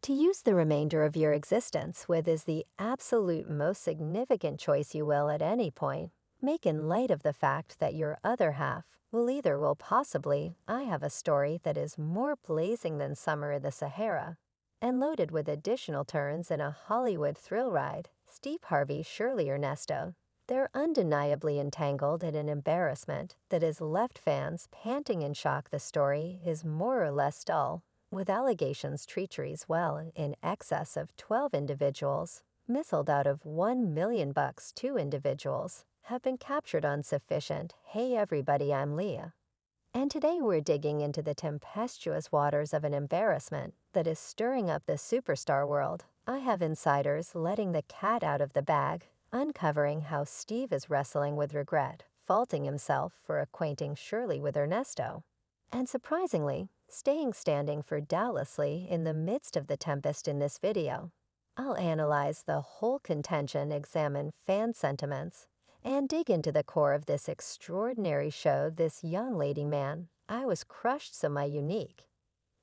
To use the remainder of your existence with is the absolute most significant choice you will at any point. Make in light of the fact that your other half will possibly, I have a story that is more blazing than summer in the Sahara, and loaded with additional turns in a Hollywood thrill ride. Steve Harvey, Shirley, Ernesto. They're undeniably entangled in an embarrassment that has left fans panting in shock. The story is more or less dull, with allegations treacheries well in excess of 12 individuals, missiled out of $1 million. 2 individuals have been captured on sufficient, "Hey everybody, I'm Leah." And today we're digging into the tempestuous waters of an embarrassment that is stirring up the superstar world. I have insiders letting the cat out of the bag, uncovering how Steve is wrestling with regret, faulting himself for acquainting Shirley with Ernesto, and surprisingly, staying standing for doubtlessly in the midst of the tempest. In this video, I'll analyze the whole contention, examine fan sentiments, and dig into the core of this extraordinary show. This young lady, man, I was crushed, so my unique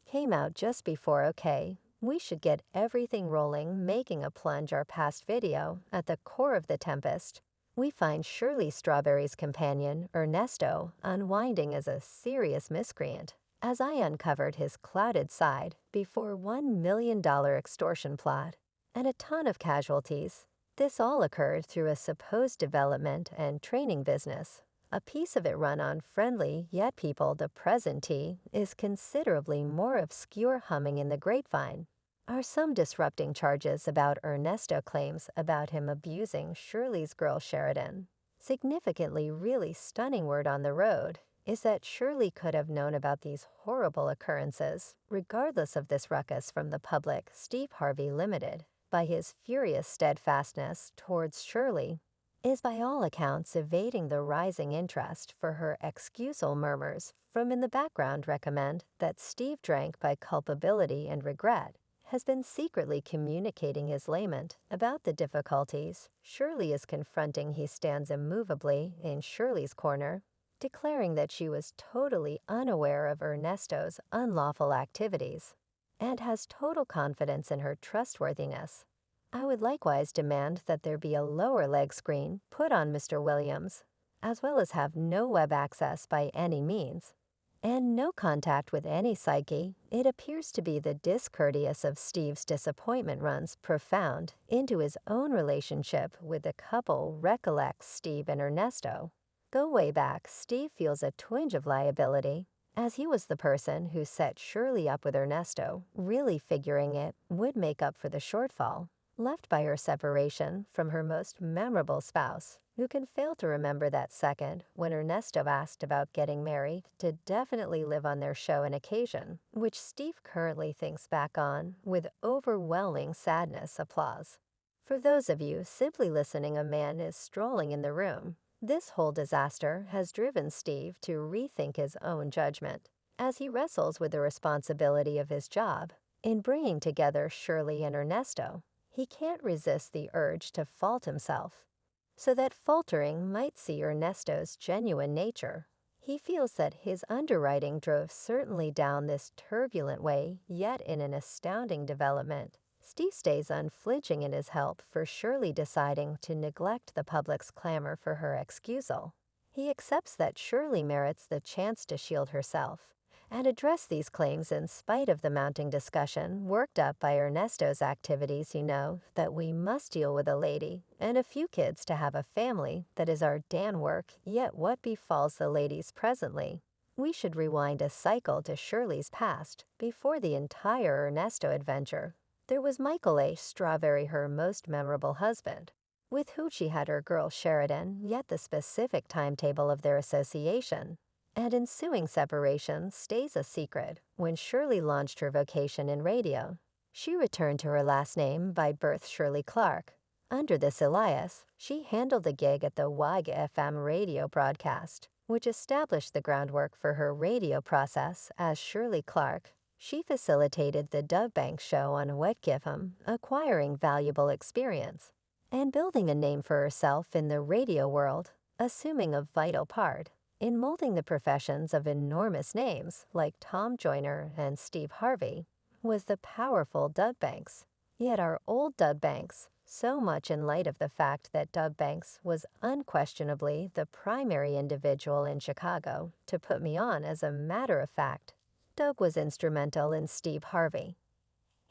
came out just before. Okay, we should get everything rolling. Making a plunge, our past video, at the core of the tempest, we find Shirley Strawberry's companion, Ernesto, unwinding as a serious miscreant, as I uncovered his clouded side before $1 million extortion plot and a ton of casualties. This all occurred through a supposed development and training business, a piece of it run on friendly yet people. The present tea is considerably more obscure. Humming in the grapevine are some disrupting charges about Ernesto, claims about him abusing Shirley's girl Sheridan. Significantly, really stunning word on the road is that Shirley could have known about these horrible occurrences. Regardless of this ruckus from the public, Steve Harvey, limited by his furious steadfastness towards Shirley, is by all accounts evading the rising interest for her excusal. Murmurs from in the background recommend that Steve drank by culpability and regret, has been secretly communicating his lament about the difficulties Shirley is confronting. He stands immovably in Shirley's corner, declaring that she was totally unaware of Ernesto's unlawful activities and has total confidence in her trustworthiness. I would likewise demand that there be a lower leg screen put on Mr. Williams, as well as have no web access by any means, and no contact with any psyche. It appears to be the discourteous of Steve's disappointment runs profound into his own relationship with the couple. Recollects Steve and Ernesto go way back. Steve feels a twinge of liability, as he was the person who set Shirley up with Ernesto, really figuring it would make up for the shortfall left by her separation from her most memorable spouse. Who can fail to remember that second when Ernesto asked about getting married to definitely live on their show, an occasion which Steve currently thinks back on with overwhelming sadness. Applause. For those of you simply listening, a man is strolling in the room. This whole disaster has driven Steve to rethink his own judgment as he wrestles with the responsibility of his job in bringing together Shirley and Ernesto. He can't resist the urge to fault himself, so that faltering might see Ernesto's genuine nature. He feels that his underwriting drove certainly down this turbulent way, yet in an astounding development, Steve stays unflinching in his help for Shirley, deciding to neglect the public's clamor for her excusal. He accepts that Shirley merits the chance to shield herself and address these claims in spite of the mounting discussion worked up by Ernesto's activities. You know that we must deal with a lady and a few kids to have a family. That is our Dan work. Yet what befalls the ladies presently? We should rewind a cycle to Shirley's past before the entire Ernesto adventure. There was Michael A. Strawberry, her most memorable husband, with whom she had her girl Sheridan, yet the specific timetable of their association and ensuing separation stays a secret. When Shirley launched her vocation in radio, she returned to her last name by birth, Shirley Clark. Under this alias, she handled the gig at the WAG FM radio broadcast, which established the groundwork for her radio process as Shirley Clark. She facilitated the Dove Bank show on What Give 'Em, acquiring valuable experience and building a name for herself in the radio world, assuming a vital part in molding the professions of enormous names like Tom Joyner and Steve Harvey. was the powerful Doug Banks. Yet our old Doug Banks, so much in light of the fact that Doug Banks was unquestionably the primary individual in Chicago to put me on as a matter of fact. Doug was instrumental in Steve Harvey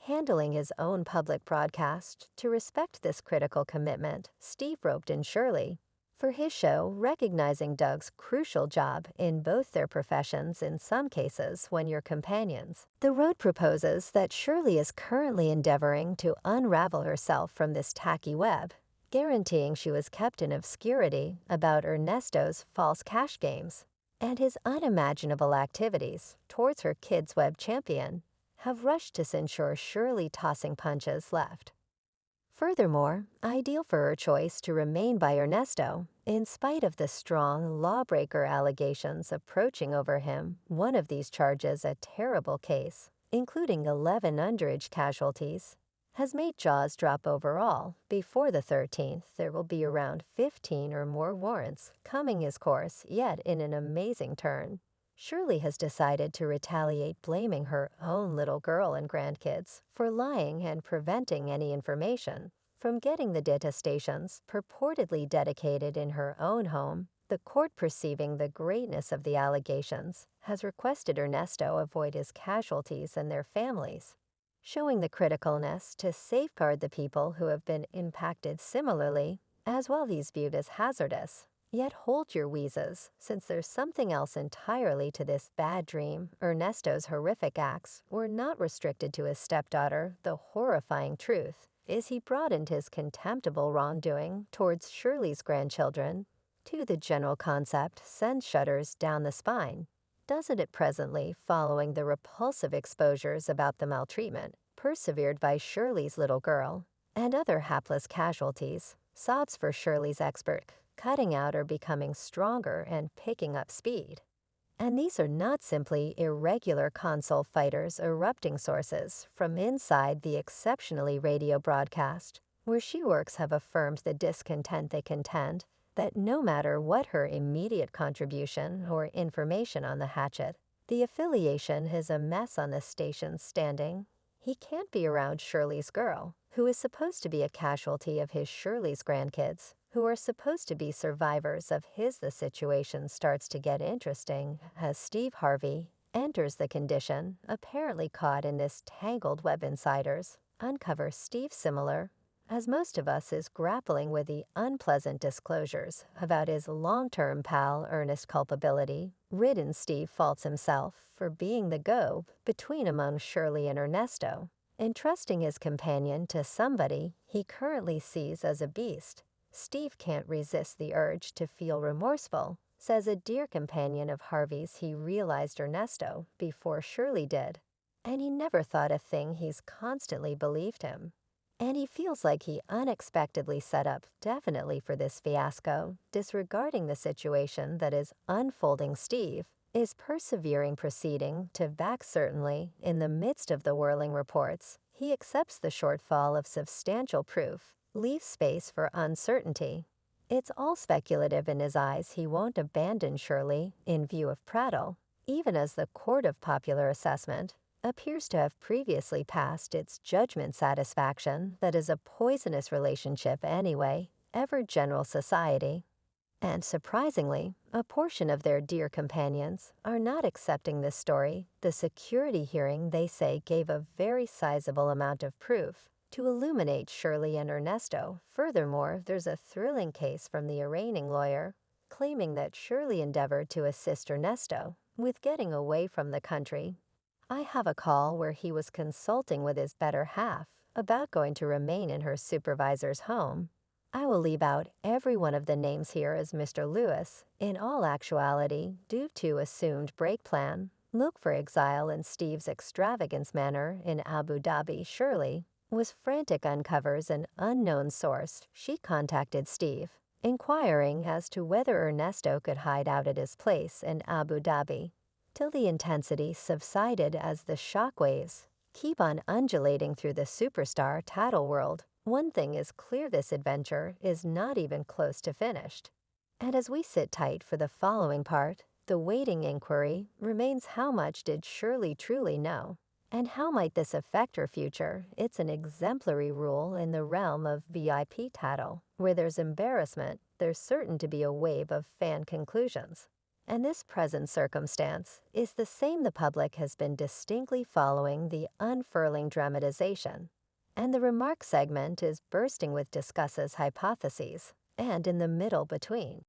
handling his own public broadcast. To respect this critical commitment, Steve roped in Shirley for his show, recognizing Doug's crucial job in both their professions in some cases when you're companions. The Road proposes that Shirley is currently endeavoring to unravel herself from this tacky web, guaranteeing she was kept in obscurity about Ernesto's false cash games and his unimaginable activities towards her kids' web champion have rushed to ensure Shirley tossing punches left. Furthermore, ideal for her choice to remain by Ernesto, in spite of the strong lawbreaker allegations approaching over him, one of these charges a terrible case, including 11 underage casualties, has made jaws drop overall. Before the 13th, there will be around 15 or more warrants coming his course, yet in an amazing turn. Shirley has decided to retaliate, blaming her own little girl and grandkids for lying and preventing any information from getting the data stations purportedly dedicated in her own home. The court, perceiving the greatness of the allegations, has requested Ernesto avoid his casualties and their families, showing the criticalness to safeguard the people who have been impacted similarly, as well these viewed as hazardous. Yet hold your wheezes, since there's something else entirely to this bad dream. Ernesto's horrific acts were not restricted to his stepdaughter. The horrifying truth is he broadened his contemptible wrongdoing towards Shirley's grandchildren. To the general concept sends shudders down the spine, doesn't it presently, following the repulsive exposures about the maltreatment persevered by Shirley's little girl and other hapless casualties. Sobs for Shirley's expert cutting out or becoming stronger and picking up speed. And these are not simply irregular console fighters erupting sources from inside the exceptionally radio broadcast, where she works have affirmed the discontent they contend that no matter what her immediate contribution or information on the hatchet, the affiliation is a mess on the station's standing. He can't be around Shirley's girl, who is supposed to be a casualty of his Shirley's grandkids, who are supposed to be survivors of his. The situation starts to get interesting as Steve Harvey enters the condition, apparently caught in this tangled web. Insiders uncover Steve, similar as most of us, is grappling with the unpleasant disclosures about his long-term pal Ernest's culpability. Ridden, Steve faults himself for being the go-between among Shirley and Ernesto, entrusting his companion to somebody he currently sees as a beast. Steve can't resist the urge to feel remorseful, says a dear companion of Harvey's. He realized Ernesto before Shirley did, and he never thought a thing. He's constantly believed him. And he feels like he unexpectedly set up definitely for this fiasco, disregarding the situation that is unfolding. Steve is persevering, proceeding to back certainly in the midst of the whirling reports. He accepts the shortfall of substantial proof, leaves space for uncertainty. It's all speculative in his eyes. He won't abandon Shirley in view of prattle, even as the court of popular assessment appears to have previously passed its judgment. Satisfaction that is a poisonous relationship anyway, ever general society. And surprisingly, a portion of their dear companions are not accepting this story. The security hearing, they say, gave a very sizable amount of proof to illuminate Shirley and Ernesto. Furthermore, there's a thrilling case from the arraigning lawyer claiming that Shirley endeavored to assist Ernesto with getting away from the country. I have a call where he was consulting with his better half about going to remain in her supervisor's home. I will leave out every one of the names here as Mr. Lewis. In all actuality, due to assumed break plan, look for exile in Steve's extravagance manner in Abu Dhabi. Shirley was frantic, uncovers an unknown source. She contacted Steve, inquiring as to whether Ernesto could hide out at his place in Abu Dhabi, till the intensity subsided as the shockwaves keep on undulating through the superstar tattle world. One thing is clear, this adventure is not even close to finished. And as we sit tight for the following part, the waiting inquiry remains: how much did Shirley truly know? And how might this affect your future? It's an exemplary rule in the realm of VIP tattle. Where there's embarrassment, there's certain to be a wave of fan conclusions. And this present circumstance is the same the public has been distinctly following the unfurling dramatization. And the remark segment is bursting with discusses hypotheses, and in the middle between.